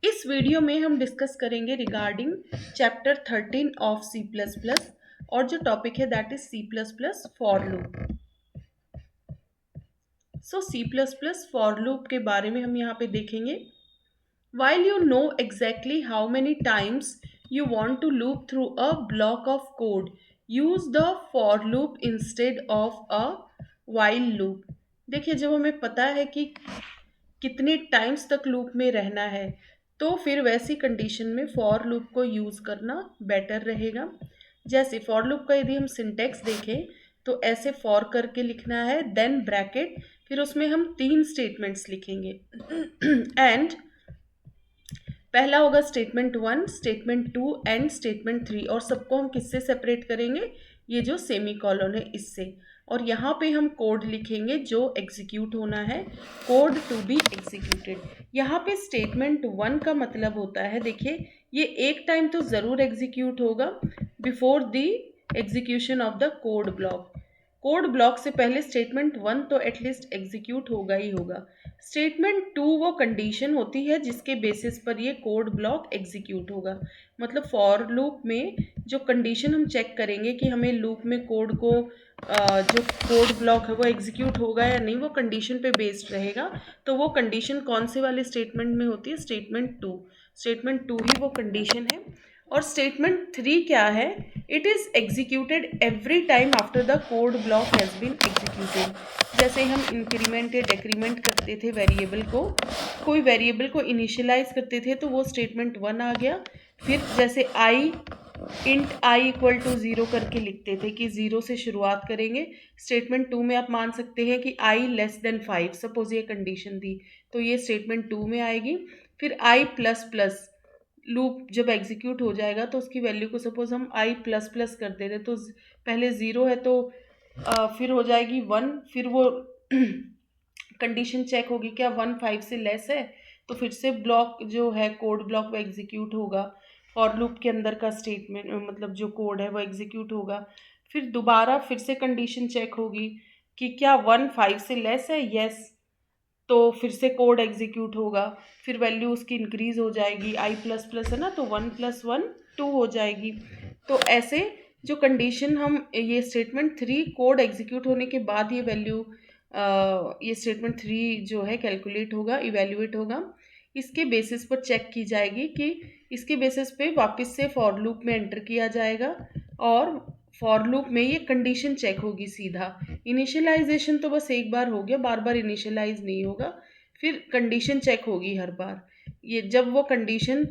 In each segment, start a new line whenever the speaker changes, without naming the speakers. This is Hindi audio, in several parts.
इस वीडियो में हम डिस्कस करेंगे regarding chapter 13 of C plus plus और जो टॉपिक है that is C plus plus for loop. So C plus plus for loop के बारे में हम यहाँ पे देखेंगे। While you know exactly how many times you want to loop through a block of code, use the for loop instead of a while loop। देखिए, जब हमें पता है कि कितने टाइम्स तक लूप में रहना है तो फिर वैसी कंडीशन में फॉर लूप को यूज़ करना बेटर रहेगा। जैसे फॉर लूप का यदि हम सिंटेक्स देखें तो ऐसे फॉर करके लिखना है, देन ब्रैकेट, फिर उसमें हम 3 स्टेटमेंट्स लिखेंगे एंड पहला होगा स्टेटमेंट 1, स्टेटमेंट 2 एंड स्टेटमेंट 3 और सबको हम किससे सेपरेट करेंगे, ये जो सेमी कॉलन है इससे। और यहाँ पे हम कोड लिखेंगे जो एग्जीक्यूट होना है, कोड टू बी एग्जीक्यूटेड। यहाँ पे स्टेटमेंट 1 का मतलब होता है, देखिए ये एक टाइम तो ज़रूर एग्जीक्यूट होगा before the execution of the code block. Code block से पहले स्टेटमेंट 1 तो एटलीस्ट एग्जीक्यूट होगा ही होगा। स्टेटमेंट 2 वो कंडीशन होती है जिसके बेसिस पर ये कोड ब्लॉक एग्जीक्यूट होगा। मतलब फॉर लूप में जो कंडीशन हम चेक करेंगे कि हमें लूप में कोड को जो कोड ब्लॉक है वो एग्जीक्यूट होगा या नहीं, वो कंडीशन पे बेस्ड रहेगा। तो वो कंडीशन कौन से वाले स्टेटमेंट में होती है, स्टेटमेंट 2। स्टेटमेंट 2 ही वो कंडीशन है। और स्टेटमेंट 3 क्या है, it is executed every time after the code block has been executed. जैसे हम इंक्रीमेंट या डेक्रीमेंट करते थे वेरिएबल को, कोई वेरिएबल को इनिशियलाइज करते थे तो वो स्टेटमेंट 1 आ गया। फिर जैसे आई इंट आई इक्वल टू 0 करके लिखते थे कि 0 से शुरुआत करेंगे। स्टेटमेंट 2 में आप मान सकते हैं कि आई लेस देन 5, सपोज ये कंडीशन थी तो ये स्टेटमेंट 2 में आएगी। फिर आई प्लस प्लस लूप जब एग्जीक्यूट हो जाएगा तो उसकी वैल्यू को सपोज हम आई प्लस प्लस कर दे रहे तो पहले 0 है तो फिर हो जाएगी 1, फिर वो कंडीशन चेक होगी क्या 1 5 से लेस है तो फिर से ब्लॉक जो है कोड ब्लॉक वो एग्जीक्यूट होगा। फॉर लूप के अंदर का स्टेटमेंट मतलब जो कोड है वो एग्जीक्यूट होगा। फिर दोबारा फिर से कंडीशन चेक होगी कि क्या 1 5 से लेस है, यस, तो फिर से कोड एग्जीक्यूट होगा। फिर वैल्यू उसकी इंक्रीज हो जाएगी, आई प्लस प्लस है ना तो 1 + 1 2 हो जाएगी। तो ऐसे जो कंडीशन हम ये स्टेटमेंट 3 कोड एग्जीक्यूट होने के बाद ये वैल्यू ये स्टेटमेंट 3 जो है कैलकुलेट होगा, इवेल्युएट होगा। इसके बेसिस पर चेक की जाएगी कि इसके बेसिस पे वापस से फॉर लूप में एंटर किया जाएगा और फॉर लूप में ये कंडीशन चेक होगी सीधा। इनिशियलाइजेशन तो बस एक बार हो गया, बार बार इनिशियलाइज नहीं होगा। फिर कंडीशन चेक होगी हर बार। ये जब वो कंडीशन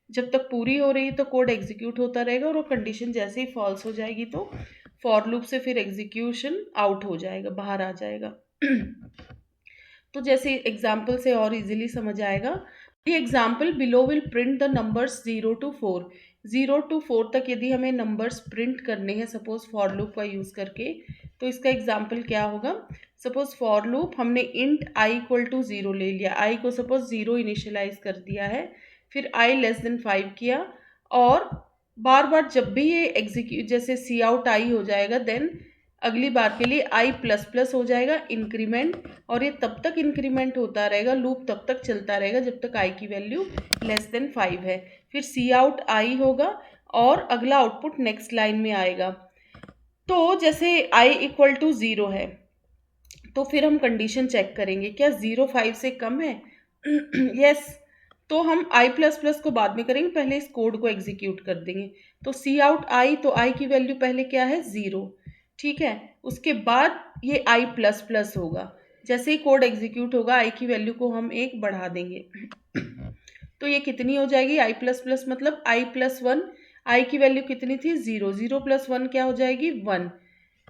जब तक पूरी हो रही है तो कोड एग्जीक्यूट होता रहेगा और वो कंडीशन जैसे ही फॉल्स हो जाएगी तो फॉर लूप से फिर एग्जीक्यूशन आउट हो जाएगा, बाहर आ जाएगा। तो जैसे एग्जाम्पल से और इजीली समझ आएगा। The example below will print the numbers 0 to 4। 0 to 4 तक यदि हमें नंबर्स प्रिंट करने हैं सपोज फॉर लूप का यूज़ करके, तो इसका एग्जाम्पल क्या होगा। सपोज फॉर लूप हमने इंट आई इक्वल टू 0 ले लिया, आई को सपोज 0 इनिशियलाइज कर दिया है, फिर आई लेस देन 5 किया और बार बार जब भी ये एग्जीक्यूट जैसे सी आउट आई हो जाएगा देन अगली बार के लिए आई प्लस प्लस हो जाएगा इंक्रीमेंट, और ये तब तक इंक्रीमेंट होता रहेगा, लूप तब तक चलता रहेगा जब तक आई की वैल्यू लेस देन 5 है। फिर सी आउट आई होगा और अगला आउटपुट नेक्स्ट लाइन में आएगा। तो जैसे आई इक्वल टू 0 है तो फिर हम कंडीशन चेक करेंगे क्या 0 5 से कम है, यस, तो हम आई प्लस प्लस को बाद में करेंगे, पहले इस कोड को एग्जीक्यूट कर देंगे। तो सी आउट आई, तो आई की वैल्यू पहले क्या है 0, ठीक है। उसके बाद ये आई प्लस प्लस होगा, जैसे ही कोड एग्जीक्यूट होगा आई की वैल्यू को हम 1 बढ़ा देंगे तो ये कितनी हो जाएगी आई प्लस प्लस मतलब आई प्लस 1। आई की वैल्यू कितनी थी 0, 0 + 1 क्या हो जाएगी 1।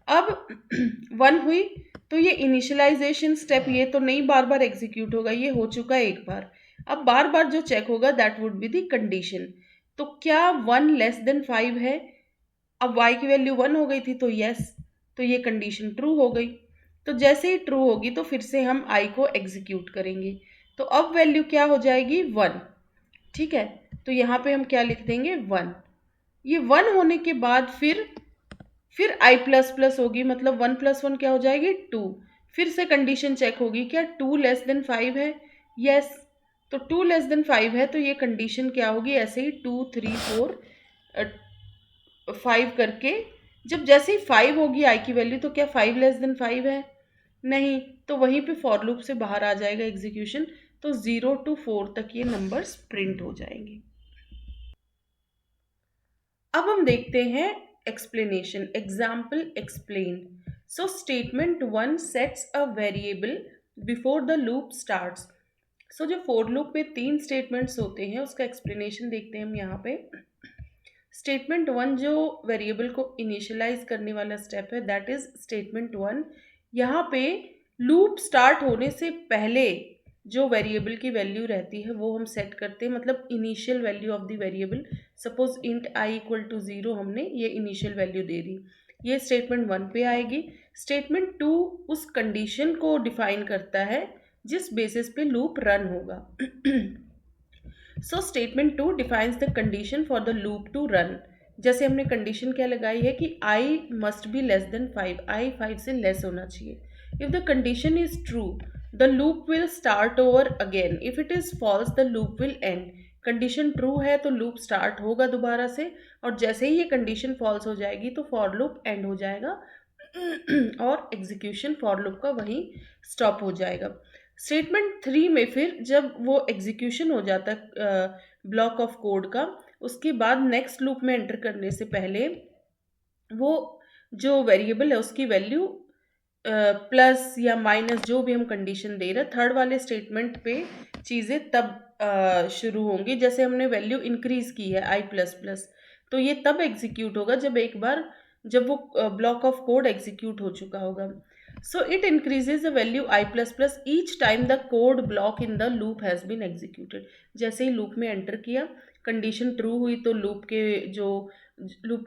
अब 1 हुई तो ये इनिशियलाइजेशन स्टेप ये तो नहीं बार बार एग्जीक्यूट होगा, ये हो चुका है एक बार। अब बार बार जो चेक होगा that would be the condition. तो क्या 1 लेस देन 5 है, अब y की वैल्यू 1 हो गई थी तो यस, तो ये कंडीशन ट्रू हो गई। तो जैसे ही ट्रू होगी तो फिर से हम i को एग्जीक्यूट करेंगे, तो अब वैल्यू क्या हो जाएगी 1, ठीक है। तो यहाँ पे हम क्या लिख देंगे 1। ये 1 होने के बाद फिर आई प्लस प्लस होगी, मतलब 1 + 1 क्या हो जाएगी 2। फिर से कंडीशन चेक होगी क्या 2 लेस देन 5 है, यस, तो 2<5 है, तो ये कंडीशन क्या होगी, ऐसे ही 2 3 4 5 करके जब जैसे ही 5 होगी आई की वैल्यू, तो क्या 5<5 है, नहीं, तो वहीं पे फॉर लूप से बाहर आ जाएगा एग्जीक्यूशन। तो 0 to 4 तक ये नंबर्स प्रिंट हो जाएंगे। अब हम देखते हैं explanation, example explain. So statement 1 sets a variable before the loop starts. So जो फोर लूप में 3 स्टेटमेंट्स होते हैं उसका एक्सप्लेनेशन देखते हैं हम यहाँ पे। स्टेटमेंट 1 जो वेरिएबल को इनिशियलाइज करने वाला स्टेप है, दैट इज स्टेटमेंट 1। यहाँ पे लूप स्टार्ट होने से पहले जो वेरिएबल की वैल्यू रहती है वो हम सेट करते हैं, मतलब initial value of the variable. Suppose int i equal to 0 हमने ये इनिशियल वैल्यू दे दी, ये स्टेटमेंट 1 पे आएगी। स्टेटमेंट 2 उस कंडीशन को डिफाइन करता है जिस बेसिस पे लूप रन होगा। So statement 2 defines the condition for the loop to run. जैसे हमने कंडीशन क्या लगाई है कि i must be less than 5, i 5 से लेस होना चाहिए। If the condition is true the loop will start over again, if it is false the loop will end. Condition true है तो लूप स्टार्ट होगा दोबारा से, और जैसे ही ये कंडीशन फॉल्स हो जाएगी तो फॉर लूप एंड हो जाएगा और एग्जीक्यूशन फॉर लूप का वहीं स्टॉप हो जाएगा। स्टेटमेंट 3 में फिर जब वो एग्जीक्यूशन हो जाता है ब्लॉक ऑफ कोड का, उसके बाद नेक्स्ट लूप में एंटर करने से पहले वो जो वेरिएबल है उसकी वैल्यू प्लस या माइनस जो भी हम कंडीशन दे रहे हैं, थर्ड वाले स्टेटमेंट पे चीज़ें तब शुरू होंगी। जैसे हमने वैल्यू इंक्रीज की है आई प्लस प्लस, तो ये तब एग्जीक्यूट होगा जब एक बार जब वो ब्लॉक ऑफ कोड एग्जीक्यूट हो चुका होगा। So it increases the value I plus plus each time the code block in the loop has been executed। जैसे ही लूप में एंटर किया, कंडीशन ट्रू हुई तो लूप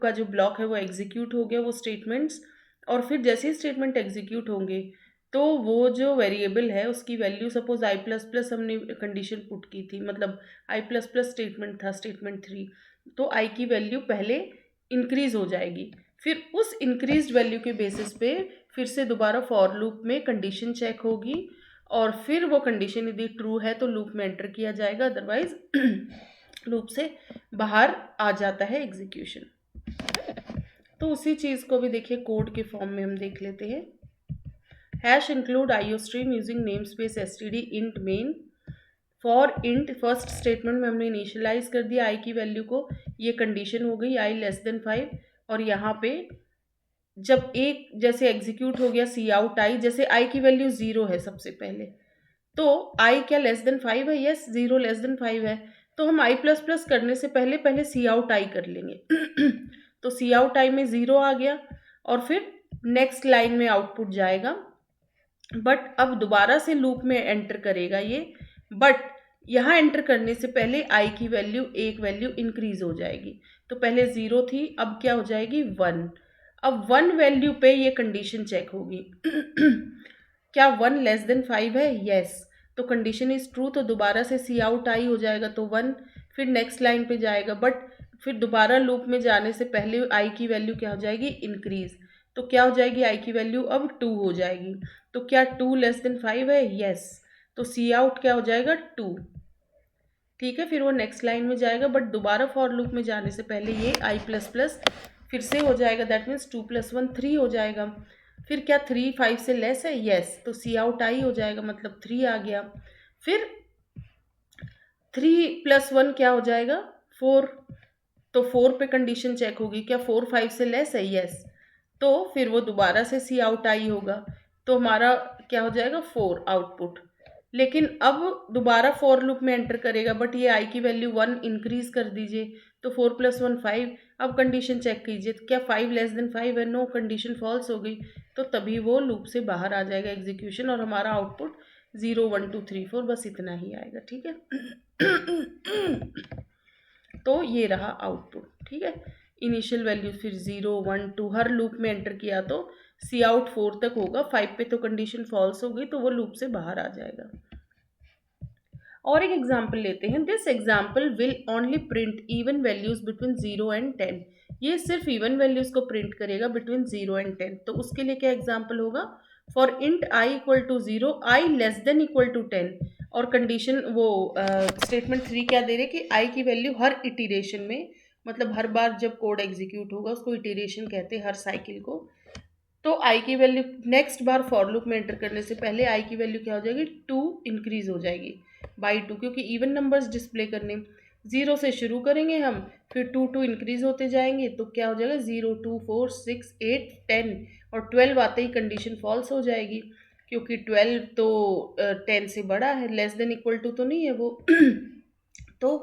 का जो ब्लॉक है वो एग्जीक्यूट हो गया, वो स्टेटमेंट्स। और फिर जैसे ही स्टेटमेंट एग्जीक्यूट होंगे तो वो जो वेरिएबल है उसकी value, suppose I plus plus हमने कंडीशन पुट की थी, मतलब आई प्लस प्लस स्टेटमेंट था स्टेटमेंट 3, तो आई की वैल्यू पहले इंक्रीज हो जाएगी। फिर उस इंक्रीज्ड वैल्यू के बेसिस पे फिर से दोबारा फॉर लूप में कंडीशन चेक होगी, और फिर वो कंडीशन यदि ट्रू है तो लूप में एंटर किया जाएगा, अदरवाइज लूप से बाहर आ जाता है एग्जीक्यूशन। तो उसी चीज़ को भी देखिए कोड के फॉर्म में हम देख लेते हैं। Hash include IO stream using namespace STD int main. For int first statement में हमने इनिशियलाइज कर दिया आई की वैल्यू को, ये कंडीशन हो गई आई लेस देन 5, और यहाँ पे जब एक जैसे एग्जीक्यूट हो गया सी आउट आई, जैसे आई की वैल्यू 0 है सबसे पहले, तो आई क्या लेस देन 5 है, यस 0 लेस देन 5 है, तो हम आई प्लस प्लस करने से पहले पहले सी आउट आई कर लेंगे। तो सी आउट आई में 0 आ गया, और फिर नेक्स्ट लाइन में आउटपुट जाएगा। बट अब दोबारा से लूप में एंटर करेगा ये, बट यहाँ एंटर करने से पहले आई की वैल्यू एक वैल्यू इंक्रीज हो जाएगी। तो पहले 0 थी, अब क्या हो जाएगी 1। अब 1 वैल्यू पे ये कंडीशन चेक होगी। क्या 1 लेस देन 5 है, यस, तो कंडीशन इज ट्रू, तो दोबारा से सी आउट आई हो जाएगा तो 1, फिर नेक्स्ट लाइन पे जाएगा, बट फिर दोबारा लूप में जाने से पहले आई की वैल्यू क्या हो जाएगी इंक्रीज, तो क्या हो जाएगी आई की वैल्यू अब 2 हो जाएगी। तो क्या 2 लेस देन 5 है, यस, तो सी आउट क्या हो जाएगा 2। ठीक है, फिर वो नेक्स्ट लाइन में जाएगा, बट दोबारा फॉर लूप में जाने से पहले ये आई प्लस प्लस फिर से हो जाएगा, दैट मीन्स 2 + 1 3 हो जाएगा। फिर क्या 3 5 से लेस है, यस, तो सी आउट आई हो जाएगा, मतलब 3 आ गया। फिर 3 + 1 क्या हो जाएगा 4, तो 4 पे कंडीशन चेक होगी, क्या 4 5 से लेस है, यस, तो फिर वो दोबारा से सी आउट आई होगा, तो हमारा क्या हो जाएगा 4 आउटपुट। लेकिन अब दोबारा फॉर लूप में एंटर करेगा, बट ये आई की वैल्यू 1 इंक्रीज कर दीजिए, तो 4 + 1 5। अब कंडीशन चेक कीजिए, क्या 5 लेस देन 5 है, नो, कंडीशन फॉल्स हो गई, तो तभी वो लूप से बाहर आ जाएगा एग्जीक्यूशन, और हमारा आउटपुट 0 1 2 3 4 बस इतना ही आएगा। ठीक है। तो ये रहा आउटपुट। ठीक है, इनिशियल वैल्यू फिर 0 1 2 हर लूप में एंटर किया तो सी आउट 4 तक होगा, 5 पे तो कंडीशन फॉल्स हो गई तो वो लूप से बाहर आ जाएगा। और एक एग्जाम्पल लेते हैं। This example will only print even values between 0 and 10। ये सिर्फ इवन वैल्यूज को प्रिंट करेगा बिटवीन 0 एंड 10। तो उसके लिए क्या एग्जाम्पल होगा, for int i equal to 0 i less than equal to 10। और कंडीशन वो स्टेटमेंट 3 क्या दे रहे कि आई की वैल्यू हर इटीरेशन में, मतलब हर बार जब कोड एग्जीक्यूट होगा उसको इटीरेशन कहते हैं, हर साइकिल को। तो आई की value next bar for loop में एंटर करने से पहले आई की वैल्यू क्या हो जाएगी, 2 इंक्रीज हो जाएगी बाई 2, क्योंकि इवन नंबर्स डिस्प्ले करने, 0 से शुरू करेंगे हम, फिर 2 2 इंक्रीज होते जाएंगे, तो क्या हो जाएगा 0 2 4 6 8 10, और 12 आते ही कंडीशन फॉल्स हो जाएगी, क्योंकि 12 तो 10 से बड़ा है, लेस देन इक्वल टू तो नहीं है वो। तो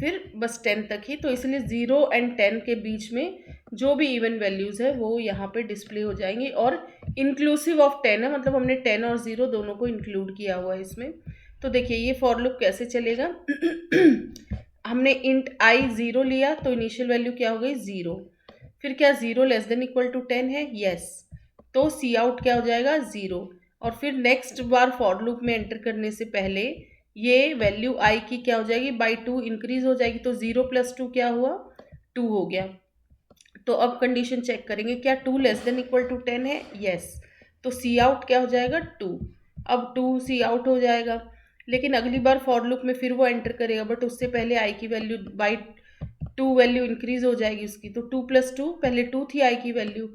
फिर बस 10 तक ही, तो इसलिए 0 एंड 10 के बीच में जो भी इवन वैल्यूज़ है वो यहाँ पे डिस्प्ले हो जाएंगी, और इंक्लूसिव ऑफ 10 है, मतलब हमने 10 और 0 दोनों को इंक्लूड किया हुआ है इसमें। तो देखिए ये फॉर लूप कैसे चलेगा। हमने इंट आई 0 लिया तो इनिशियल वैल्यू क्या हो गई 0, फिर क्या 0 लेस देन इक्वल टू 10 है, यस, तो सी आउट क्या हो जाएगा 0, और फिर नेक्स्ट बार फॉर लूप में एंटर करने से पहले ये वैल्यू आई की क्या हो जाएगी बाई 2 इंक्रीज हो जाएगी, तो 0 + 2 क्या हुआ 2 हो गया। तो अब कंडीशन चेक करेंगे, क्या 2 लेस देन इक्वल टू 10 है, यस, तो सी आउट क्या हो जाएगा 2, अब 2 सी आउट हो जाएगा। लेकिन अगली बार फॉर लूप में फिर वो एंटर करेगा, बट उससे पहले आई की वैल्यू बाई 2 वैल्यू इंक्रीज हो जाएगी उसकी, तो 2 + 2, पहले 2 थी आई की वैल्यू,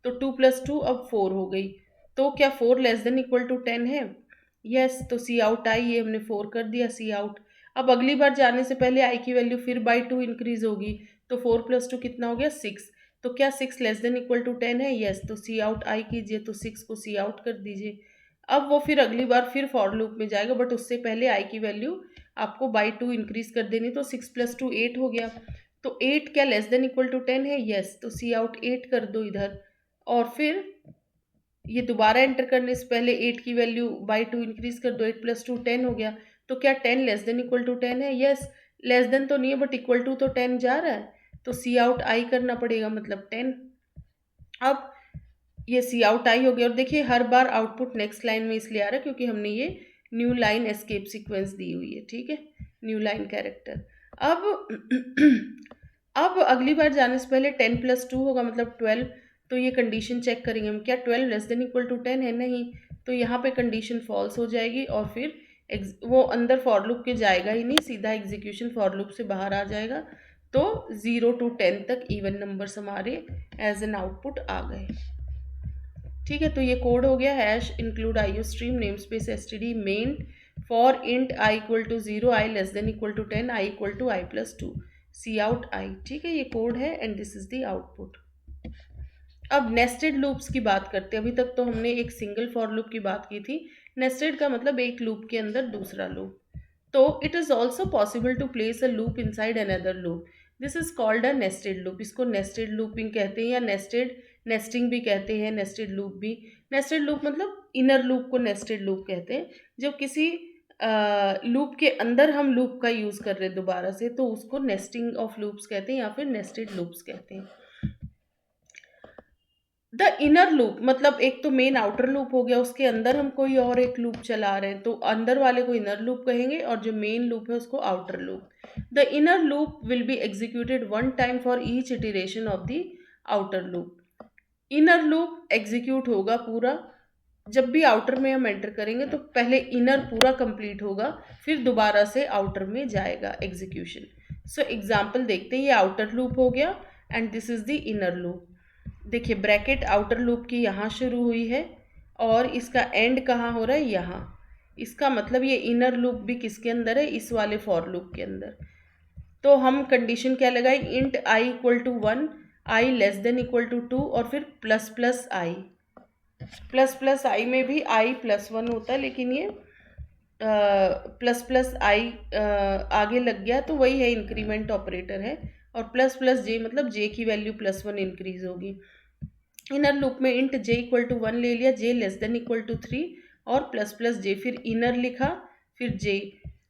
तो 2 + 2 अब 4 हो गई, तो क्या 4 लेस देन इक्वल टू 10 है, यस, तो सी आउट आई, ये हमने 4 कर दिया सी आउट। अब अगली बार जाने से पहले आई की वैल्यू फिर बाई 2 इंक्रीज होगी, तो 4 + 2 कितना हो गया 6, तो क्या 6 लेस देन इक्वल टू 10 है, यस, तो सी आउट आई कीजिए, तो 6 को सी आउट कर दीजिए। अब वो फिर अगली बार फिर फॉर लूप में जाएगा, बट उससे पहले आई की वैल्यू आपको बाई 2 इंक्रीज कर देनी, तो 6 + 2 8 हो गया, तो 8 क्या लेस देन इक्वल टू 10 है, यस, तो सी आउट 8 कर दो इधर, और फिर ये दोबारा एंटर करने से पहले 8 की वैल्यू बाई 2 इंक्रीज कर दो, 8 + 2 10 हो गया, तो क्या 10 लेस देन इक्वल टू 10 है, यस, लेस देन तो नहीं है बट इक्वल टू तो 10 जा रहा है, तो सी आउट आई करना पड़ेगा, मतलब 10। अब ये सी आउट आई हो गया, और देखिए हर बार आउटपुट नेक्स्ट लाइन में इसलिए आ रहा है क्योंकि हमने ये न्यू लाइन एस्केप सीक्वेंस दी हुई है, ठीक है, न्यू लाइन कैरेक्टर। अब अब अगली बार जाने से पहले 10 + 2 होगा, मतलब 12, तो ये कंडीशन चेक करेंगे हम, क्या 12 लेस देन इक्वल टू 10 है, नहीं, तो यहाँ पे कंडीशन फॉल्स हो जाएगी, और फिर वो अंदर फॉर लूप के जाएगा ही नहीं, सीधा एग्जीक्यूशन फॉर लूप से बाहर आ जाएगा, तो 0 to 10 तक इवन नंबर्स हमारे एज एन आउटपुट आ गए, ठीक है। तो ये कोड हो गया, hash include iostream namespace STD main for int i equal to 0, i less than equal to 10, i equal to i + 2, C out i, ठीक है, ये कोड है and this is the output. अब नेस्टेड लूप्स की बात करते हैं। अभी तक तो हमने एक सिंगल फॉर लूप की बात की थी, नेस्टेड का मतलब एक लूप के अंदर दूसरा लूप। तो it is also possible to place a loop inside another loop, this is called a nested loop. इसको नेस्टेड लूपिंग कहते हैं, या नेस्टिंग भी कहते हैं, नेस्टेड लूप भी। नेस्टेड लूप मतलब इनर लूप को नेस्टेड लूप कहते हैं। जब किसी लूप के अंदर हम लूप का यूज़ कर रहे हैं दोबारा से, तो उसको नेस्टिंग ऑफ लूप्स कहते हैं या फिर नेस्टेड लूप्स कहते हैं। द इनर लूप मतलब एक तो मेन आउटर लूप हो गया, उसके अंदर हम कोई और एक लूप चला रहे हैं, तो अंदर वाले को इनर लूप कहेंगे, और जो मेन लूप है उसको outer loop. The inner loop will be executed one time for each iteration of the outer loop. Inner loop execute होगा पूरा, जब भी आउटर में हम एंटर करेंगे तो पहले इनर पूरा कंप्लीट होगा, फिर दोबारा से आउटर में जाएगा एग्जीक्यूशन। सो एग्जाम्पल देखते हैं, ये आउटर लूप हो गया and this is the inner loop. देखिए ब्रैकेट आउटर लूप की यहाँ शुरू हुई है और इसका एंड कहाँ हो रहा है, यहाँ। इसका मतलब ये इनर लूप भी किसके अंदर है, इस वाले फॉर लूप के अंदर। तो हम कंडीशन क्या लगाए, int i equal to 1, i less than equal to 2, और फिर plus plus i. Plus plus i में भी आई +1 होता है, लेकिन ये प्लस प्लस आई आगे लग गया तो वही है, इंक्रीमेंट ऑपरेटर है। और प्लस प्लस जे मतलब जे की वैल्यू +1 इंक्रीज होगी। इनर लूप में इंट जे इक्वल टू 1 ले लिया, जे लेस देन इक्वल टू 3, और प्लस प्लस जे, फिर इनर लिखा, फिर जे।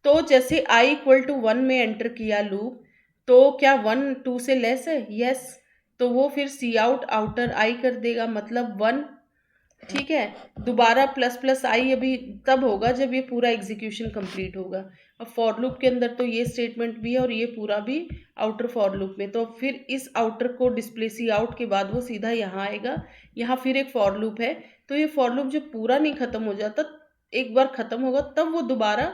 तो जैसे आई इक्वल टू 1 में एंटर किया लूप, तो क्या 1 2 से लेस है, यस, तो वो फिर सी आउट आउटर आई कर देगा, मतलब 1, ठीक है। दोबारा प्लस प्लस आई अभी तब होगा जब ये पूरा एग्जीक्यूशन कंप्लीट होगा। अब फॉर लूप के अंदर तो ये स्टेटमेंट भी है और ये पूरा भी आउटर फॉर लूप में, तो फिर इस आउटर को डिस्प्ले सी आउट के बाद वो सीधा यहाँ आएगा, यहाँ फिर एक फॉर लूप है। तो ये फॉर लूप जब पूरा नहीं ख़त्म हो जाता, एक बार ख़त्म होगा तब वो दोबारा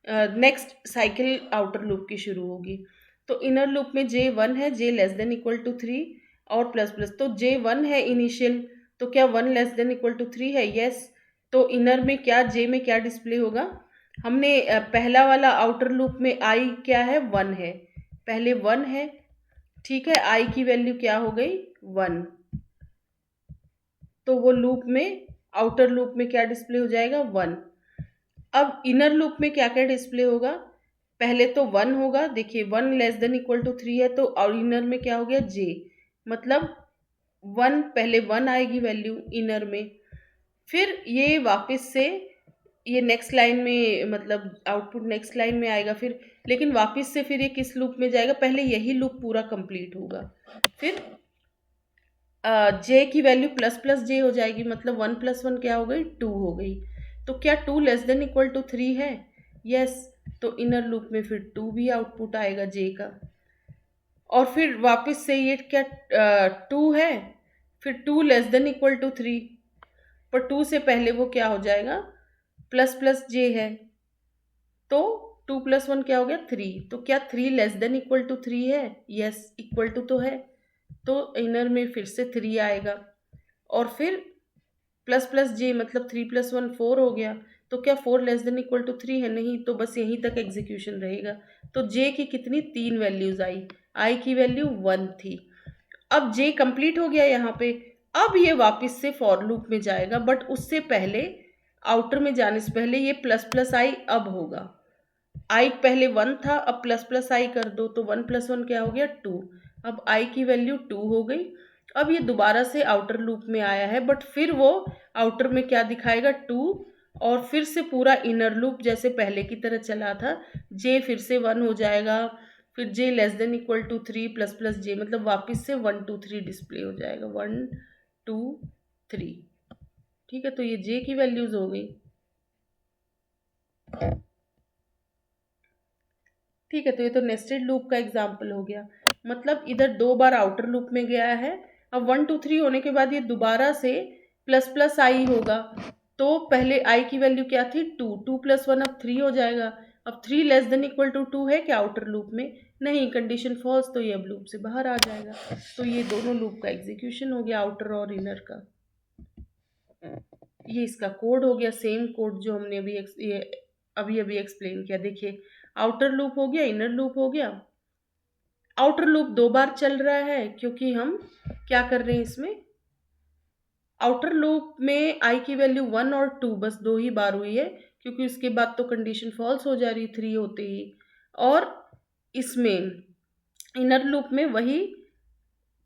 नेक्स्ट साइकिल आउटर लूप की शुरू होगी। तो इनर लूप में J1 है, J less than equal to 3 और प्लस प्लस, तो J1 है इनिशियल, तो क्या 1 लेस देन इक्वल टू 3 है? यस। तो इनर में क्या, J में क्या डिस्प्ले होगा? हमने पहला वाला आउटर लूप में I क्या है? 1 है, पहले 1 है, ठीक है। I की वैल्यू क्या हो गई? 1। तो वो लूप में, आउटर लूप में क्या डिस्प्ले हो जाएगा? 1। अब इनर लूप में क्या क्या डिस्प्ले होगा? पहले तो 1 होगा, देखिए 1 लेस देन इक्वल टू 3 है, तो और इनर में क्या हो गया? J, मतलब 1, पहले 1 आएगी वैल्यू इनर में, फिर ये वापस से ये नेक्स्ट लाइन में, मतलब आउटपुट नेक्स्ट लाइन में आएगा फिर, लेकिन वापस से फिर ये किस लूप में जाएगा? पहले यही लूप पूरा कंप्लीट होगा, फिर J की वैल्यू प्लस प्लस J हो जाएगी, मतलब 1 प्लस 1 क्या हो गई? 2 हो गई। तो क्या 2 लेस देन इक्वल टू 3 है? यस। तो इनर लूप में फिर 2 भी आउटपुट आएगा J का, और फिर वापस से ये क्या 2 है, फिर 2 लेस देन इक्वल टू 3, पर 2 से पहले वो क्या हो जाएगा? प्लस प्लस J है, तो 2 प्लस 1 क्या हो गया? 3। तो क्या 3 लेस देन इक्वल टू 3 है? यस, इक्वल टू तो है, तो इनर में फिर से 3 आएगा, और फिर प्लस प्लस J, मतलब 3 प्लस 1 4 हो गया। तो क्या 4 लेस देन इक्वल टू 3 है? नहीं, तो बस यहीं तक एग्जीक्यूशन रहेगा। तो J की कितनी? 3 वैल्यूज आई, I की वैल्यू 1 थी। अब J कंप्लीट हो गया यहाँ पे। अब ये वापस से फॉर लूप में जाएगा, बट उससे पहले, आउटर में जाने से पहले ये प्लस प्लस आई अब होगा। I पहले 1 था, अब प्लस प्लस आई कर दो, तो 1 प्लस 1 क्या हो गया? 2। अब I की वैल्यू 2 हो गई। अब ये दोबारा से आउटर लूप में आया है, बट फिर वो आउटर में क्या दिखाएगा? 2, और फिर से पूरा इनर लूप जैसे पहले की तरह चला था। J फिर से 1 हो जाएगा, फिर J less than equal to 3 plus plus J, मतलब वापस से 1 2 3 डिस्प्ले हो जाएगा, 1 2 3। ठीक है, तो ये J की वैल्यूज हो गई। ठीक है, तो ये तो नेस्टेड लूप का एग्जाम्पल हो गया, मतलब इधर 2 बार आउटर लूप में गया है। अब 1 2 3 होने के बाद ये दोबारा से प्लस प्लस आई होगा, तो पहले आई की वैल्यू क्या थी? 2, 2 प्लस 1 अब 3 हो जाएगा। अब 3 लेस देन इक्वल टू 2 है क्या आउटर लूप में? नहीं, कंडीशन फॉल्स, तो ये अब लूप से बाहर आ जाएगा। तो ये दोनों लूप का एग्जीक्यूशन हो गया, आउटर और इनर का। ये इसका कोड हो गया, सेम कोड जो हमने अभी अभी एक्सप्लेन किया। देखिए, आउटर लूप हो गया, इनर लूप हो गया। आउटर लूप 2 बार चल रहा है, क्योंकि हम क्या कर रहे हैं इसमें? आउटर लूप में आई की वैल्यू 1 और 2 बस 2 ही बार हुई है, क्योंकि उसके बाद तो कंडीशन फॉल्स हो जा रही 3 होते ही। और इसमें इनर लूप में वही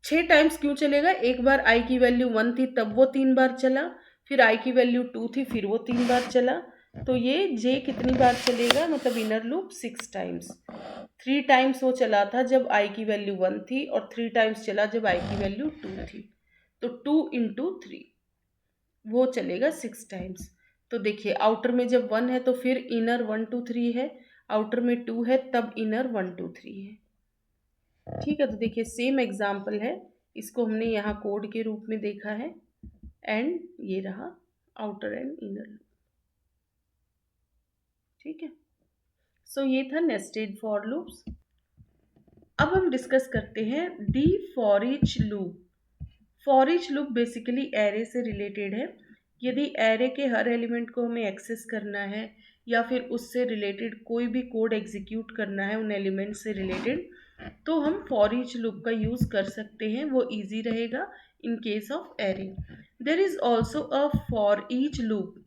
6 टाइम्स क्यों चलेगा? एक बार आई की वैल्यू 1 थी, तब वो 3 बार चला, फिर आई की वैल्यू 2 थी, फिर वो 3 बार चला। तो ये J कितनी बार चलेगा? मतलब इनर लूप 6 टाइम्स। 3 टाइम्स वो चला था जब आई की वैल्यू 1 थी, और 3 टाइम्स चला जब आई की वैल्यू 2 थी। तो 2 इंटू 3, वो चलेगा 6 टाइम्स। तो देखिए, आउटर में जब 1 है तो फिर इनर 1 2 3 है, आउटर में 2 है तब इनर 1 2 3 है। ठीक है, तो देखिए सेम एग्जाम्पल है, इसको हमने यहाँ कोड के रूप में देखा है, एंड ये रहा आउटर एंड इनर लूप। ठीक है, सो ये था नेस्टेड फॉर लूप्स। अब हम डिस्कस करते हैं the for each loop. For each loop basically array से रिलेटेड है। यदि एरे के हर एलिमेंट को हमें एक्सेस करना है, या फिर उससे रिलेटेड कोई भी कोड एग्जीक्यूट करना है उन एलिमेंट से रिलेटेड, तो हम फॉर ईच लूप का यूज़ कर सकते हैं, वो ईजी रहेगा in case of array. There is also a for each loop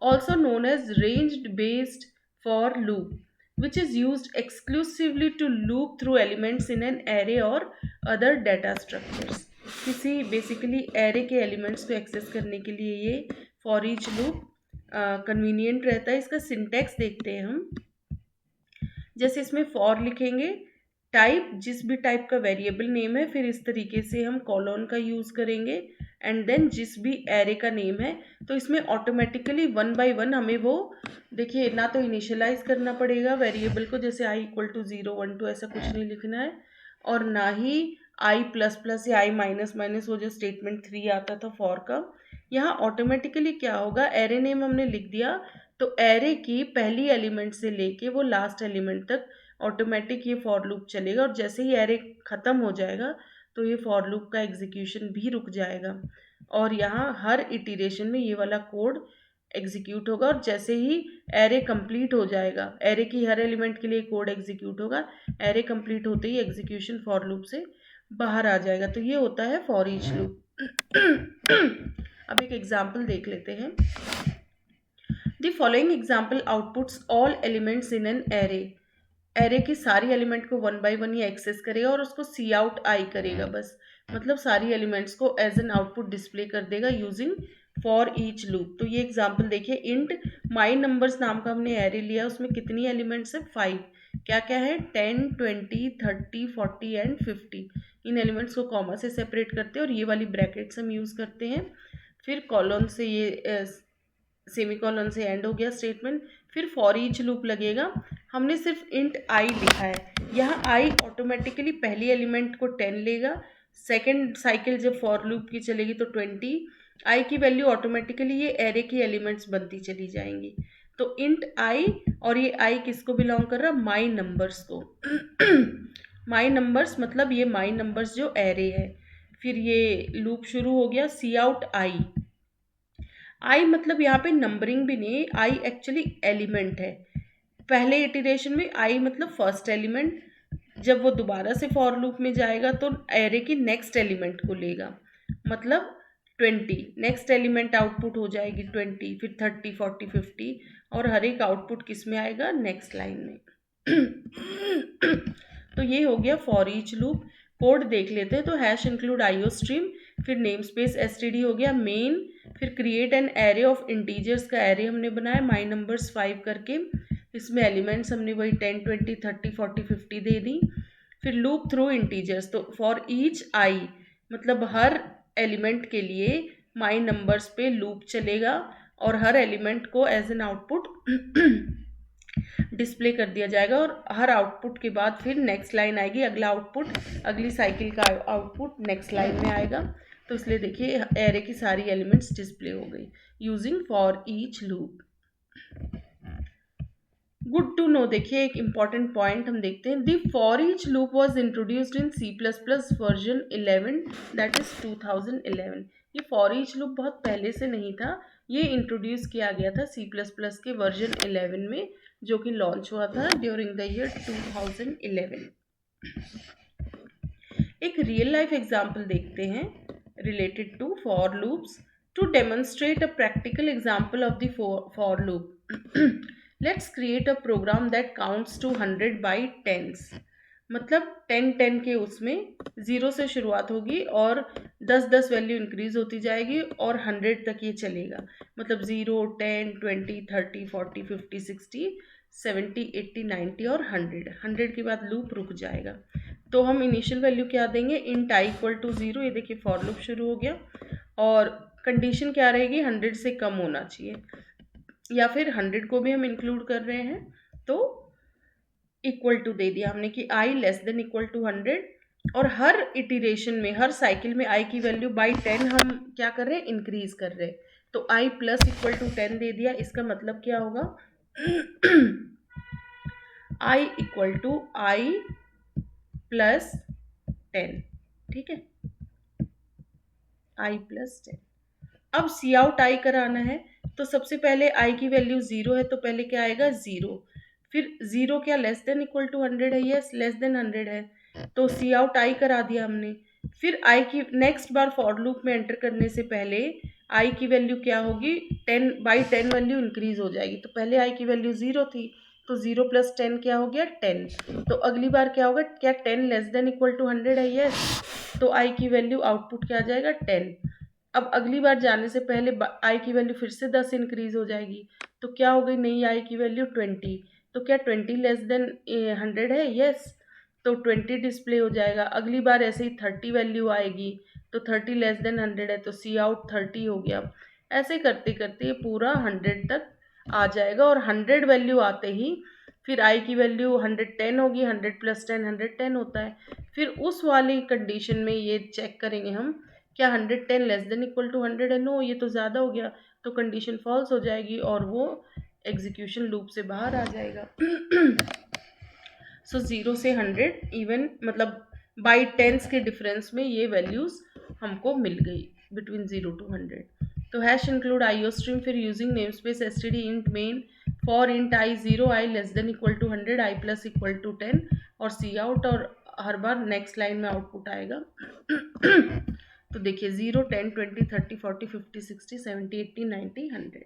also known as ranged based for loop which is used exclusively to loop through elements in an array or other data structures। किसी बेसिकली एरे के एलिमेंट्स को एक्सेस करने के लिए ये फॉर ईच लूप कन्वीनियंट रहता है। इसका सिंटैक्स देखते हैं हम। जैसे इसमें फॉर लिखेंगे, टाइप जिस भी टाइप का वेरिएबल नेम है, फिर इस तरीके से हम कॉलन का यूज़ करेंगे, एंड देन जिस भी एरे का नेम है, तो इसमें ऑटोमेटिकली 1 बाय 1 हमें वो, देखिए, ना तो इनिशियलाइज करना पड़ेगा वेरिएबल को, जैसे i इक्वल टू 0 1 2 ऐसा कुछ नहीं लिखना है, और ना ही i प्लस प्लस या i माइनस माइनस, वो जो स्टेटमेंट 3 आता था फॉर का। यहाँ ऑटोमेटिकली क्या होगा, एरे नेम हमने लिख दिया तो एरे की पहली एलिमेंट से लेके वो लास्ट एलिमेंट तक ऑटोमेटिक ये फॉर लूप चलेगा, और जैसे ही एरे ख़त्म हो जाएगा तो ये फॉर लूप का एग्जीक्यूशन भी रुक जाएगा, और यहाँ हर इटीरेशन में ये वाला कोड एग्जीक्यूट होगा। और जैसे ही एरे कंप्लीट हो जाएगा, एरे की हर एलिमेंट के लिए कोड एग्जीक्यूट होगा, एरे कंप्लीट होते ही एग्जीक्यूशन फॉर लूप से बाहर आ जाएगा। तो ये होता है फॉर ईच लूप। अब एक एग्जाम्पल देख लेते हैं। The following example outputs all elements in an array. Array की सारी एलिमेंट को 1 by 1 ये एक्सेस करेगा और उसको सी आउट आई करेगा, बस मतलब सारी एलिमेंट्स को एज एन आउटपुट डिस्प्ले कर देगा यूजिंग फॉर ईच लूप। तो ये एग्जांपल देखिए, इंट माई नंबर्स नाम का हमने एरे लिया, उसमें कितनी एलिमेंट्स है 5। क्या क्या है 10, 20, 30, 40 एंड 50। इन एलिमेंट्स को कॉमा से सेपरेट करते हैं और ये वाली ब्रैकेट्स हम यूज़ करते हैं। फिर कॉलन से ये सेमी कॉलन से एंड हो गया स्टेटमेंट। फिर फॉर ईच लूप लगेगा, हमने सिर्फ इंट आई लिखा है, यहाँ आई ऑटोमेटिकली पहली एलिमेंट को 10 लेगा, सेकेंड साइकिल जब फॉर लूप की चलेगी तो 20, आई की वैल्यू ऑटोमेटिकली ये एरे की एलिमेंट्स बनती चली जाएंगी। तो इंट आई, और ये आई किसको बिलोंग कर रहा है, माई नंबर्स को। माई नंबर्स मतलब ये माई नंबर्स जो एरे है। फिर ये लूप शुरू हो गया, सी आउट आई। आई मतलब यहाँ पे नंबरिंग भी नहीं, आई एक्चुअली एलिमेंट है। पहले इटरेशन में आई मतलब फर्स्ट एलिमेंट, जब वो दोबारा से फॉर लूप में जाएगा तो एरे की नेक्स्ट एलिमेंट को लेगा, मतलब 20, नेक्स्ट एलिमेंट आउटपुट हो जाएगी 20, फिर 30, 40, 50, और हर एक आउटपुट किस में आएगा, नेक्स्ट लाइन में। तो ये हो गया फॉर ईच लूप। कोड देख लेते हैं। तो हैश इंक्लूड आईओ स्ट्रीम, फिर नेम स्पेस एसटीडी हो गया मेन, फिर create an array of integers का एरे हमने बनाया माई नंबर्स 5 करके, इसमें एलिमेंट्स हमने वही 10, 20, 30, 40, 50 दे दी। फिर लूप थ्रू इंटीजर्स, तो फॉर ईच आई मतलब हर एलिमेंट के लिए माई नंबर्स पे लूप चलेगा और हर एलिमेंट को एज एन आउटपुट डिस्प्ले कर दिया जाएगा, और हर आउटपुट के बाद फिर नेक्स्ट लाइन आएगी, अगला आउटपुट, अगली साइकिल का आउटपुट नेक्स्ट लाइन में आएगा। तो इसलिए देखिए एरे की सारी एलिमेंट्स डिस्प्ले हो गई using for each loop. Good to know, देखिए एक इंपॉर्टेंट पॉइंट हम देखते हैं। The for each loop was introduced in C++ version 11, that is 2011। ये फॉर ईच लूप बहुत पहले से नहीं था, ये इंट्रोड्यूस किया गया था C++ के वर्जन 11 में, जो कि लॉन्च हुआ था ड्यूरिंग द ईयर 2011। एक रियल लाइफ एग्जाम्पल देखते हैं related to for loops to demonstrate a practical example of the for loop. Let's create a program that counts to 100 by tens, मतलब 10 के उसमें 0 से शुरुआत होगी और 10 वैल्यू इंक्रीज होती जाएगी और 100 तक ये चलेगा, मतलब 0, 10, 20, 30, 40, 50, 60, 70, 80, 90 और 100 के बाद लूप रुक जाएगा। तो हम इनिशियल वैल्यू क्या देंगे, इंट आई इक्वल टू 0, ये देखिए फॉर लूप शुरू हो गया, और कंडीशन क्या रहेगी, 100 से कम होना चाहिए, या फिर 100 को भी हम इंक्लूड कर रहे हैं तो इक्वल टू दे दिया हमने कि आई लेस देन इक्वल टू 100, और हर इटरेशन में, हर साइकिल में आई की वैल्यू बाई 10 हम क्या कर रहे हैं, इंक्रीज कर रहे हैं। तो आई प्लस इक्वल टू 10 दे दिया, इसका मतलब क्या होगा, आई इक्वल टू आई प्लस 10, ठीक है, आई प्लस 10। अब सी आउट आई कराना है, तो सबसे पहले आई की वैल्यू 0 है, तो पहले क्या आएगा 0, फिर 0 क्या लेस देन इक्वल टू 100 है, यस लेस देन 100 है, तो सी आउट आई करा दिया हमने। फिर आई की नेक्स्ट बार फॉर लूप में एंटर करने से पहले आई की वैल्यू क्या होगी, 10 बाई 10 वैल्यू इंक्रीज हो जाएगी, तो पहले आई की वैल्यू 0 थी, तो 0 प्लस 10 क्या हो गया 10, तो अगली बार क्या होगा, क्या 10 लेस देन इक्वल टू 100 है, यस, तो आई की वैल्यू आउटपुट क्या आ जाएगा 10। अब अगली बार जाने से पहले आई की वैल्यू फिर से 10 इंक्रीज हो जाएगी, तो क्या हो गई नई आई की वैल्यू 20, तो क्या 20 लेस देन 100 है, यस, तो 20 डिस्प्ले हो जाएगा। अगली बार ऐसे ही 30 वैल्यू आएगी, तो 30 लेस देन 100 है, तो सी आउट 30 हो गया। ऐसे करते करते ये पूरा 100 तक आ जाएगा, और 100 वैल्यू आते ही फिर आई की वैल्यू 110 होगी, 100 प्लस 10 110 होता है। फिर उस वाली कंडीशन में ये चेक करेंगे हम, क्या 110 लेस देन इक्वल टू 100 है, नो ये तो ज़्यादा हो गया, तो कंडीशन फॉल्स हो जाएगी और वो एग्जीक्यूशन लूप से बाहर आ जाएगा। सो 0 से 100 इवन मतलब बाई टेंस के डिफरेंस में ये वैल्यूज हमको मिल गई बिटवीन 0 to 100। तो हैश इंक्लूड आईओ स्ट्रीम, फिर using namespace S T D int main for int i 0 i less than equal to 100 i plus equal to 10 और सी आउट, और हर बार नेक्स्ट लाइन में आउटपुट आएगा। तो देखिए 0 10 20 30 40 50 60 70 80 90 100।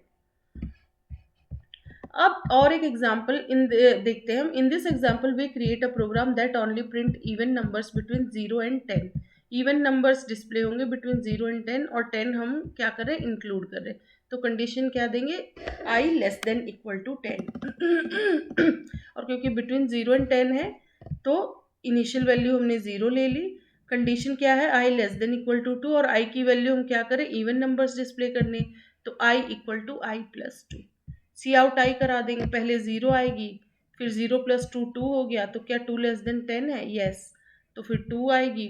अब और एक एग्जाम्पल देखते हैं हम। In this example we create a program that only print even numbers between 0 and 10। Even numbers display होंगे बिटवीन 0 and 10, और 10 हम क्या कर रहे हैं, इंक्लूड कर रहे हैं। तो कंडीशन क्या देंगे, आई लेस देन इक्वल टू 10। और क्योंकि बिटवीन 0 and 10 है तो इनिशियल वैल्यू हमने 0 ले ली। कंडीशन क्या है, आई लेस देन इक्वल टू 2, और आई की वैल्यू हम क्या करें, इवन नंबर्स डिस्प्ले करने, तो i equal to i plus 2। C out i करा देंगे, पहले 0 आएगी, फिर 0 प्लस 2 2 हो गया, तो क्या 2 लेस देन 10 है, यस। तो फिर 2 आएगी,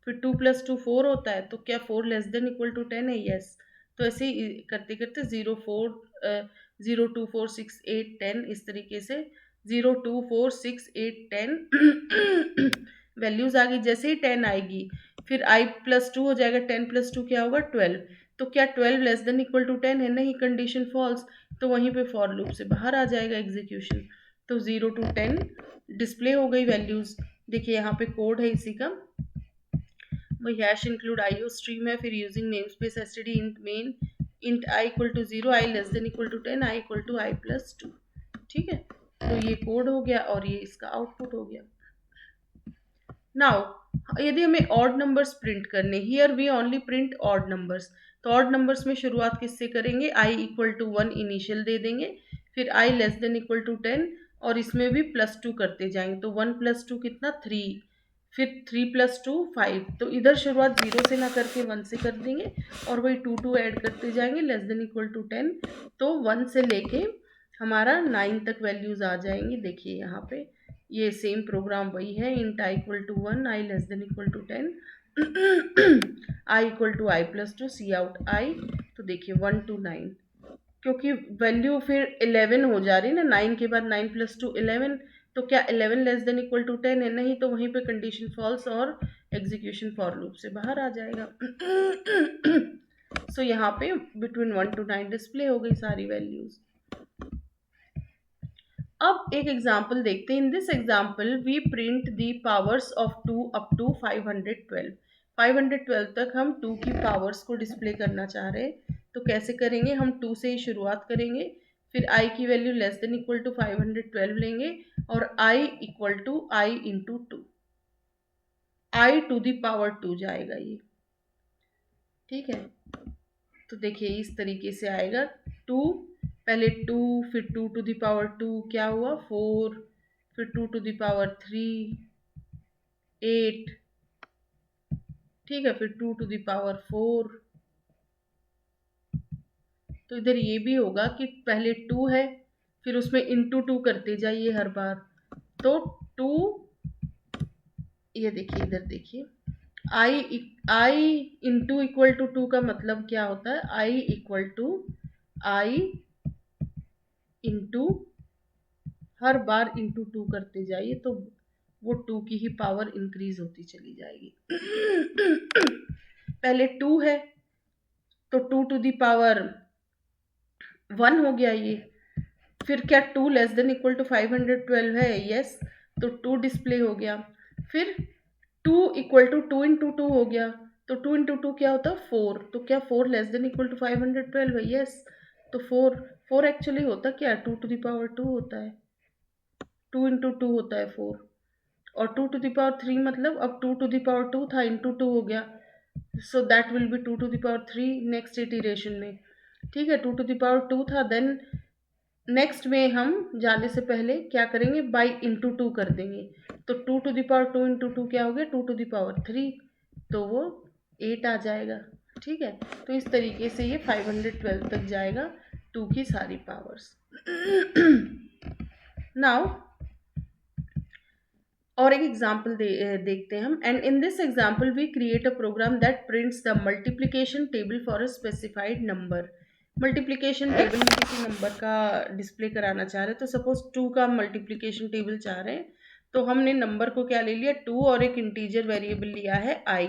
फिर 2 प्लस 2 4 होता है, तो क्या 4 लेस देन इक्वल टू 10 है, यस। तो ऐसे ही करते करते 0 2 4 6 8 10 इस तरीके से 0 2 4 6 8 10 वैल्यूज आ गई। जैसे ही 10 आएगी फिर आई प्लस 2 हो जाएगा, 10 प्लस 2 क्या होगा 12। तो क्या 12 लेस देन इक्वल टू 10 है, नहीं, कंडीशन फॉल्स। तो वहीं पे फॉर लूप से बाहर आ जाएगा एग्जीक्यूशन। तो 0 to 10 डिस्प्ले हो गई वैल्यूज। देखिए यहाँ पे कोड है इसी का, वही हैश इंक्लूड आईओ स्ट्रीम है, फिर using namespace STD int main int i equal to 0 i less than equal to 10 i equal to i plus 2। ठीक है, तो ये कोड हो गया और ये इसका आउटपुट हो गया। नाउ यदि हमें ऑड नंबर्स प्रिंट करने, here we only print odd numbers. तो ऑड नंबर्स में शुरुआत किससे करेंगे, आई इक्वल टू 1 इनिशियल दे देंगे, फिर i less than equal to 10, और इसमें भी प्लस 2 करते जाएंगे। तो 1 प्लस 2 कितना 3, फिर 3 प्लस 2 5। तो इधर शुरुआत 0 से ना करके 1 से कर देंगे, और वही 2 2 ऐड करते जाएंगे लेस देन इक्वल टू 10। तो 1 से लेके हमारा 9 तक वैल्यूज आ जाएंगी। देखिए यहाँ पे ये सेम प्रोग्राम वही है, int i equal to 1 i less than equal to 10 i equal to i plus 2 C out i. तो देखिए 1 to 9, क्योंकि वैल्यू फिर 11 हो जा रही है ना, 9 के बाद 9 प्लस 2 11। तो क्या 11 लेस देन इक्वल टू 10 है, नहीं, तो वहीं पे कंडीशन फॉल्स और एग्जीक्यूशन फॉर लूप से बाहर आ जाएगा। सो यहाँ पे बिटवीन 1 to 9 डिस्प्ले हो गई सारी वैल्यूज। अब एक एग्जाम्पल देखते हैं। In this example we print the powers of 2 up to 512। 512 तक हम 2 की पावर्स को डिस्प्ले करना चाह रहे हैं। तो कैसे करेंगे, हम 2 से ही शुरुआत करेंगे, फिर i की value less than equal to 512 लेंगे, और i equal to i into 2, i to the power 2 जाएगा ये। ठीक है, तो देखिए इस तरीके से आएगा। 2 पहले 2, फिर 2 टू द पावर 2 क्या हुआ 4, फिर 2 टू द पावर 3 8। ठीक है, फिर 2 टू द पावर 4। तो इधर ये भी होगा कि पहले 2 है, फिर उसमें इंटू 2 करते जाइए हर बार। तो 2, ये देखिए इधर देखिए, आई इंटू इक्वल टू 2 का मतलब क्या होता है, i equal to i into, हर बार इंटू 2 करते जाइए तो वो 2 की ही पावर इंक्रीज होती चली जाएगी। पहले 2 है तो 2 टू दी पावर 1 हो गया ये। फिर क्या 2 लेस देन इक्वल टू 512 है, यस, तो 2 डिस्प्ले हो गया। फिर 2 इक्वल टू 2 इंटू 2 हो गया, तो 2 इंटू 2 क्या होता है 4। तो क्या 4 लेस देन इक्वल टू 512 है, यस। तो 4 एक्चुअली होता क्या, 2 टू द पावर 2 होता है, 2 इंटू 2 होता है 4, और 2 टू द पावर 3 मतलब अब 2 टू द पावर 2 था, इंटू 2 हो गया, so that will be 2 to the power 3 next iteration में। ठीक है, 2 टू द पावर 2 था, देन नेक्स्ट में हम जाने से पहले क्या करेंगे, बाई इंटू 2 कर देंगे। तो 2 टू द पावर 2 इंटू 2 क्या हो गया, 2 टू द पावर 3, तो वो 8 आ जाएगा। ठीक है, तो इस तरीके से ये 512 तक जाएगा 2 की सारी पावर्स। नाउ और एक एग्जाम्पल देखते हैं हम। And in this example we create a program that prints the multiplication table for a specified number. Multiplication table में किसी नंबर का डिस्प्ले कराना चाह रहे हैं, तो सपोज 2 का मल्टीप्लिकेशन टेबल चाह रहे हैं, तो हमने नंबर को क्या ले लिया 2 और एक इंटीजर वेरिएबल लिया है i।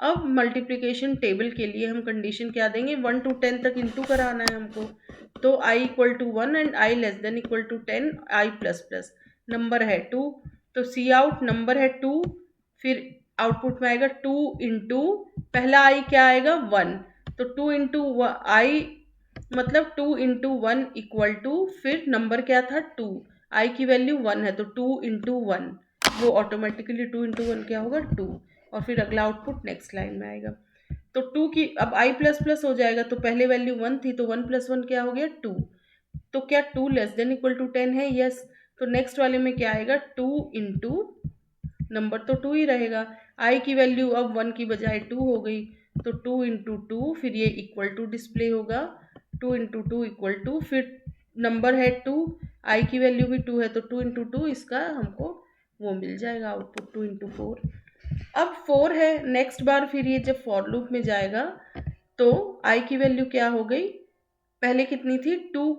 अब मल्टीप्लिकेशन टेबल के लिए हम कंडीशन क्या देंगे 1 to 10 तक इंटू कराना है हमको, तो i equal to 1 and i less than equal to 10 i plus plus number है 2, तो सी आउट नंबर है 2, फिर आउटपुट में आएगा 2 इंटू पहला i क्या आएगा 1, तो 2 इंटू आई मतलब 2 इंटू 1 इक्वल टू फिर नंबर क्या था 2, i की वैल्यू 1 है तो 2 इंटू 1 वो ऑटोमेटिकली 2 इंटू 1 क्या होगा 2, और फिर अगला आउटपुट नेक्स्ट लाइन में आएगा। तो 2 की अब i प्लस प्लस हो जाएगा, तो पहले वैल्यू 1 थी तो 1 प्लस 1 क्या हो गया 2, तो क्या 2 लेस देन इक्वल टू 10 है, यस। तो नेक्स्ट वाले में क्या आएगा 2 इंटू नंबर तो 2 ही रहेगा, i की वैल्यू अब 1 की बजाय 2 हो गई, तो 2 इंटू 2 फिर ये इक्वल टू डिस्प्ले होगा, 2 इंटू 2 इक्वल टू फिर नंबर है 2, i की वैल्यू भी 2 है तो 2 इंटू 2 इसका हमको वो मिल जाएगा आउटपुट 2 इंटू 4। अब 4 है, नेक्स्ट बार फिर ये जब फॉर लूप में जाएगा तो i की वैल्यू क्या हो गई, पहले कितनी थी 2,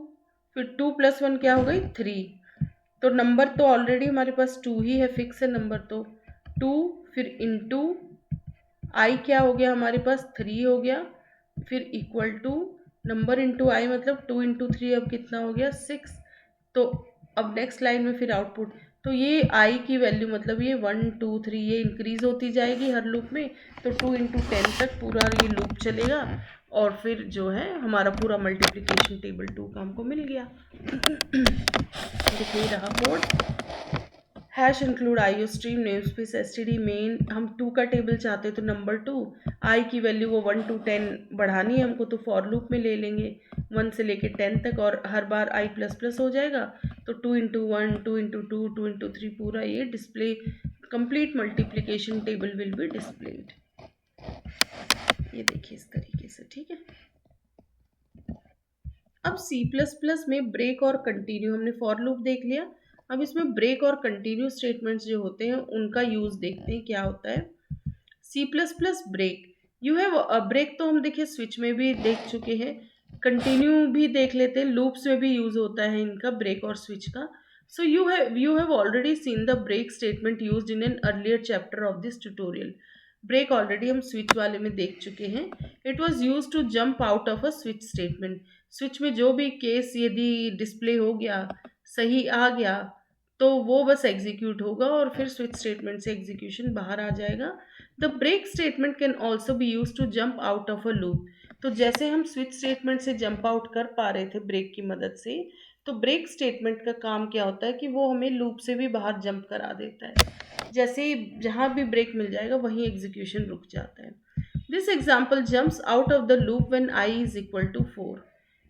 फिर 2 प्लस 1 क्या हो गई 3, तो नंबर तो ऑलरेडी हमारे पास 2 ही है, फिक्स है नंबर, तो 2 फिर इंटू आई क्या हो गया हमारे पास 3 हो गया, फिर इक्वल टू नंबर इंटू आई मतलब 2 इंटू 3 अब कितना हो गया 6, तो अब नेक्स्ट लाइन में फिर आउटपुट, तो ये आई की वैल्यू मतलब ये 1 2 3 ये इंक्रीज होती जाएगी हर लूप में, तो 2 इंटू 10 तक पूरा ये लूप चलेगा, और फिर जो है हमारा पूरा मल्टीप्लिकेशन टेबल 2 का हमको मिल गया। देखिए रहा code, hash include iostream namespace STD main, हम 2 का टेबल चाहते हैं तो नंबर 2 आई की वैल्यू को 1 to 10 बढ़ानी है हमको, तो फॉर लूप में ले लेंगे 1 से लेके 10 तक, और हर बार आई प्लस प्लस हो जाएगा, तो 2 इंटू 1 2 इंटू 2 2 इंटू 3 पूरा ये display complete multiplication table will be displayed. ये देखिए इस तरीके से, ठीक है। अब सी प्लस प्लस में ब्रेक और कंटिन्यू हमने फॉर लूप देख लिया, अब इसमें ब्रेक और कंटिन्यू स्टेटमेंट्स जो होते हैं उनका यूज़ देखते हैं क्या होता है। C plus plus break, you have break तो हम देखिए स्विच में भी देख चुके हैं, कंटिन्यू भी देख लेते हैं, लूप्स में भी यूज़ होता है इनका ब्रेक और स्विच का। सो you have already seen the break statement used in an earlier chapter of this tutorial। Break already हम स्विच वाले में देख चुके हैं, it was use to jump out of a switch statement, switch में जो भी केस यदि डिस्प्ले हो गया सही आ गया तो वो बस एग्जीक्यूट होगा और फिर स्विच स्टेटमेंट से एग्जीक्यूशन बाहर आ जाएगा। The break statement can also be use to jump out of a loop, तो जैसे हम स्विच स्टेटमेंट से जंप आउट कर पा रहे थे ब्रेक की मदद से, तो ब्रेक स्टेटमेंट का काम क्या होता है कि वो हमें लूप से भी बाहर जंप करा देता है, जैसे ही जहाँ भी ब्रेक मिल जाएगा वहीं एग्जीक्यूशन रुक जाता है। This example jumps out of the loop when i is equal to 4,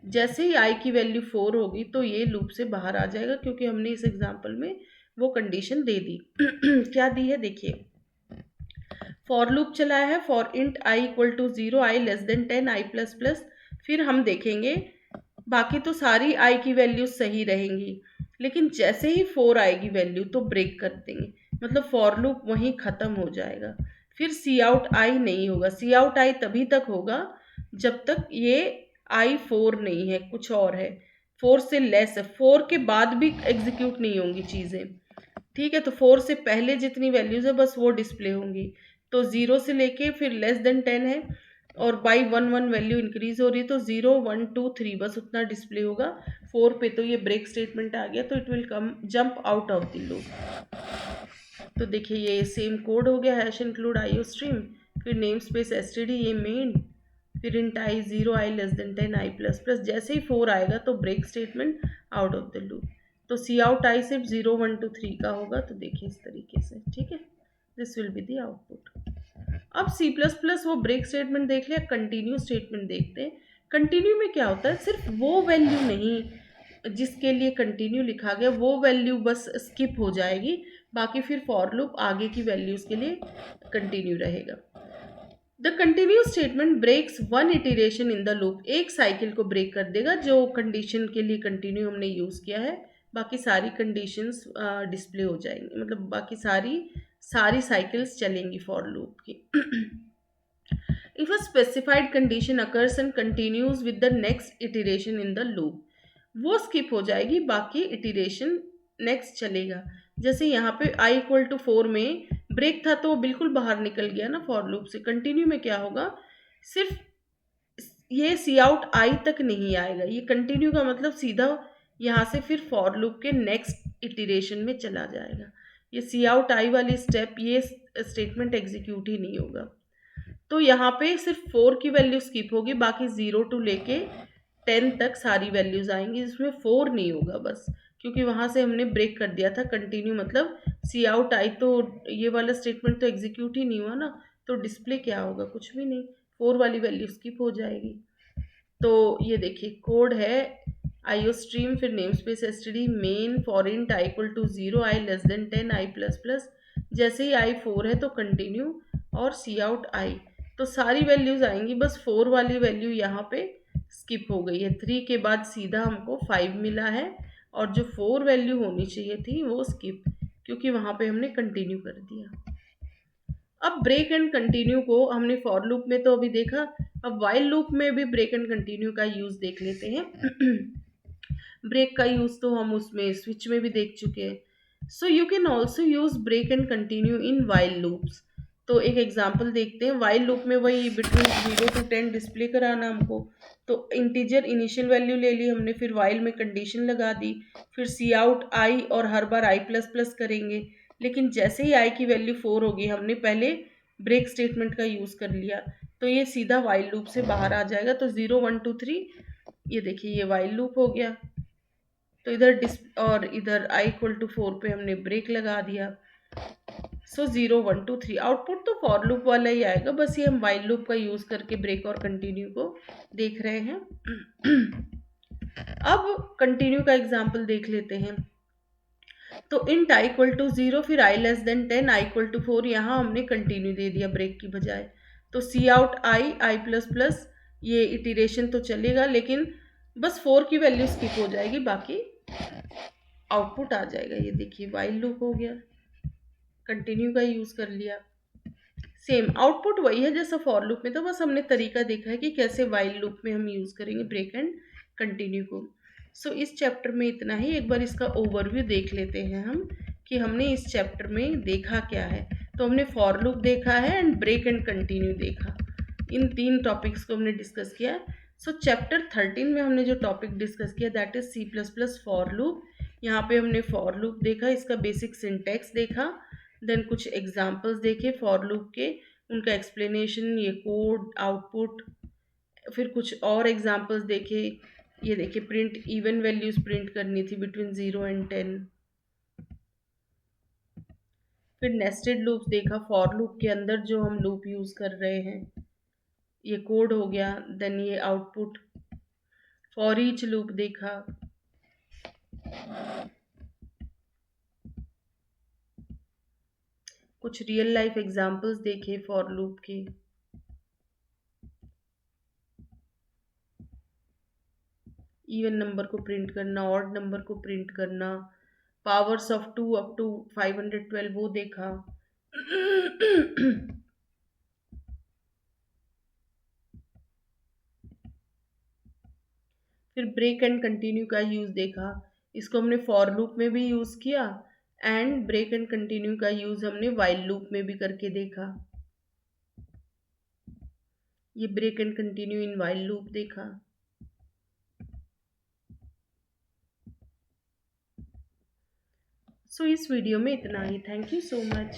जैसे ही i की वैल्यू 4 होगी तो ये लूप से बाहर आ जाएगा, क्योंकि हमने इस एग्जाम्पल में वो कंडीशन दे दी। क्या दी है देखिए, फॉर लूप चलाया है for int i equal to 0 i less than 10 i plus plus, फिर हम देखेंगे बाकी तो सारी i की वैल्यू सही रहेंगी, लेकिन जैसे ही 4 आएगी वैल्यू तो ब्रेक कर देंगे, मतलब फॉर लूप वहीं ख़त्म हो जाएगा, फिर सी आउट आई नहीं होगा, सी आउट आई तभी तक होगा जब तक ये आई 4 नहीं है, कुछ और है 4 से लेस है, 4 के बाद भी एग्जीक्यूट नहीं होंगी चीज़ें, ठीक है। तो 4 से पहले जितनी वैल्यूज़ है बस वो डिस्प्ले होंगी, तो 0 से लेके फिर लेस देन 10 है और बाई 1 1 वैल्यू इंक्रीज हो रही है, तो 0 1 2 3 बस उतना डिस्प्ले होगा। 4 पे तो ये ब्रेक स्टेटमेंट आ गया, तो it will come jump out of the loop. तो देखिए ये सेम कोड हो गया, हैश इंक्लूड आईओ स्ट्रीम, फिर नेम स्पेस एसटीडी ये मेन, फिर int i 0 i less than 10 i plus plus, जैसे ही 4 आएगा तो break statement out of the loop, तो सी आउट आई सिर्फ 0 1 2 3 का होगा, तो देखिए इस तरीके से, ठीक है। This will be the output. अब सी प्लस प्लस वो ब्रेक स्टेटमेंट देख लिया, कंटिन्यू स्टेटमेंट देखते हैं। कंटिन्यू में क्या होता है, सिर्फ वो वैल्यू नहीं जिसके लिए कंटिन्यू लिखा गया वो वैल्यू बस स्किप हो जाएगी, बाकी फिर फॉर लूप आगे की वैल्यूज के लिए कंटिन्यू रहेगा। The continue statement breaks one iteration in the loop, एक साइकिल को ब्रेक कर देगा जो कंडीशन के लिए कंटिन्यू हमने यूज़ किया है, बाकी सारी कंडीशंस डिस्प्ले हो जाएंगी, मतलब बाकी सारी साइकिल्स चलेंगी फॉर लूप की। if a specified condition occurs and continues with the next iteration in the loop, वो skip हो जाएगी, बाकी iteration next चलेगा। जैसे यहाँ पे i इक्वल टू 4 में ब्रेक था तो वो बिल्कुल बाहर निकल गया ना फॉर लूप से। कंटिन्यू में क्या होगा, सिर्फ ये सी आउट आई तक नहीं आएगा, ये कंटिन्यू का मतलब सीधा यहाँ से फिर फॉर लूप के नेक्स्ट इटरेशन में चला जाएगा। ये सी आउट आई वाली स्टेप, ये स्टेटमेंट एग्जीक्यूट ही नहीं होगा। तो यहाँ पे सिर्फ 4 की वैल्यू स्किप होगी, बाकी 0 टू लेके 10 तक सारी वैल्यूज आएंगी, जिसमें 4 नहीं होगा बस, क्योंकि वहाँ से हमने ब्रेक कर दिया था। कंटिन्यू मतलब सी आउट आई, तो ये वाला स्टेटमेंट तो एग्जीक्यूट ही नहीं हुआ ना, तो डिस्प्ले क्या होगा, कुछ भी नहीं, 4 वाली वैल्यू स्किप हो जाएगी। तो ये देखिए कोड है आईओ स्ट्रीम, फिर namespace STD main for i equal to 0, i less than 10, i plus plus, जैसे ही आई 4 है तो कंटिन्यू और सी आउट आई, तो सारी वैल्यूज आएंगी, बस 4 वाली वैल्यू यहाँ पे स्किप हो गई है। 3 के बाद सीधा हमको 5 मिला है, और जो 4 वैल्यू होनी चाहिए थी वो स्किप, क्योंकि वहाँ पे हमने कंटिन्यू कर दिया। अब ब्रेक एंड कंटिन्यू को हमने फॉर लूप में तो अभी देखा, अब वाइल लूप में भी ब्रेक एंड कंटिन्यू का यूज देख लेते हैं। ब्रेक का यूज तो हम उसमें स्विच में भी देख चुके हैं। So you can also use break and continue in while loops. तो एक एग्जाम्पल देखते हैं। वाइल लूप में वही बिटवीन 0 to 10 डिस्प्ले कराना हमको, तो इंटीजर इनिशियल वैल्यू ले ली हमने, फिर वाइल में कंडीशन लगा दी, फिर सी आउट आई और हर बार आई प्लस प्लस करेंगे। लेकिन जैसे ही आई की वैल्यू 4 होगी, हमने पहले ब्रेक स्टेटमेंट का यूज कर लिया, तो ये सीधा वाइल लूप से बाहर आ जाएगा। तो 0 1 2 3, ये देखिए ये वाइल लूप हो गया। तो इधर और इधर आई इक्वल टू 4 पे हमने ब्रेक लगा दिया। सो 0 1 2 3 आउटपुट तो फॉर लूप वाला ही आएगा, बस ये हम वाइल लूप का यूज करके ब्रेक और कंटिन्यू को देख रहे हैं। अब कंटिन्यू का एग्जाम्पल देख लेते हैं। तो इंट आई इक्वल टू 0, फिर i less than 10, i equal to 4, यहाँ हमने कंटिन्यू दे दिया ब्रेक की बजाय। तो सी out i, i plus plus, ये इटीरेशन तो चलेगा, लेकिन बस 4 की वैल्यू स्किप हो जाएगी, बाकी आउटपुट आ जाएगा। ये देखिए वाइल लूप हो गया, कंटिन्यू का यूज कर लिया। सेम आउटपुट वही है जैसा फॉर लूप में था, बस हमने तरीका देखा है कि कैसे वाइल लूप में हम यूज करेंगे ब्रेक एंड कंटिन्यू को। सो इस चैप्टर में इतना ही। एक बार इसका ओवरव्यू देख लेते हैं हम कि हमने इस चैप्टर में देखा क्या है। तो हमने फॉर लूप देखा है एंड ब्रेक एंड कंटिन्यू देखा, इन 3 टॉपिक्स को हमने डिस्कस किया। सो चैप्टर 13 में हमने जो टॉपिक डिस्कस किया that is C plus plus for loop. यहाँ पे हमने फॉर लूप देखा, इसका बेसिक सिंटैक्स देखा, देन कुछ एग्जाम्पल्स देखे फॉर लूप के, उनका एक्सप्लेनेशन, ये कोड, आउटपुट, फिर कुछ और एग्जाम्पल्स देखे। ये देखिए प्रिंट इवन वैल्यूज प्रिंट करनी थी बिटवीन 0 and 10। फिर नेस्टेड लूप देखा, फॉर लूप के अंदर जो हम लूप यूज कर रहे हैं, ये कोड हो गया, देन ये आउटपुट। फॉर ईच लूप देखा। कुछ रियल लाइफ एग्जाम्पल्स देखे फॉर लूप के। इवन नंबर को प्रिंट करना, ऑड नंबर को प्रिंट करना, पावर्स ऑफ 2 अप टू 512 वो देखा। फिर ब्रेक एंड कंटिन्यू का यूज देखा, इसको हमने फॉर लूप में भी यूज किया एंड ब्रेक एंड कंटिन्यू का यूज हमने वाइल लूप में भी करके देखा। ये break and continue in while loop देखा। सो इस वीडियो में इतना ही। Thank you so much.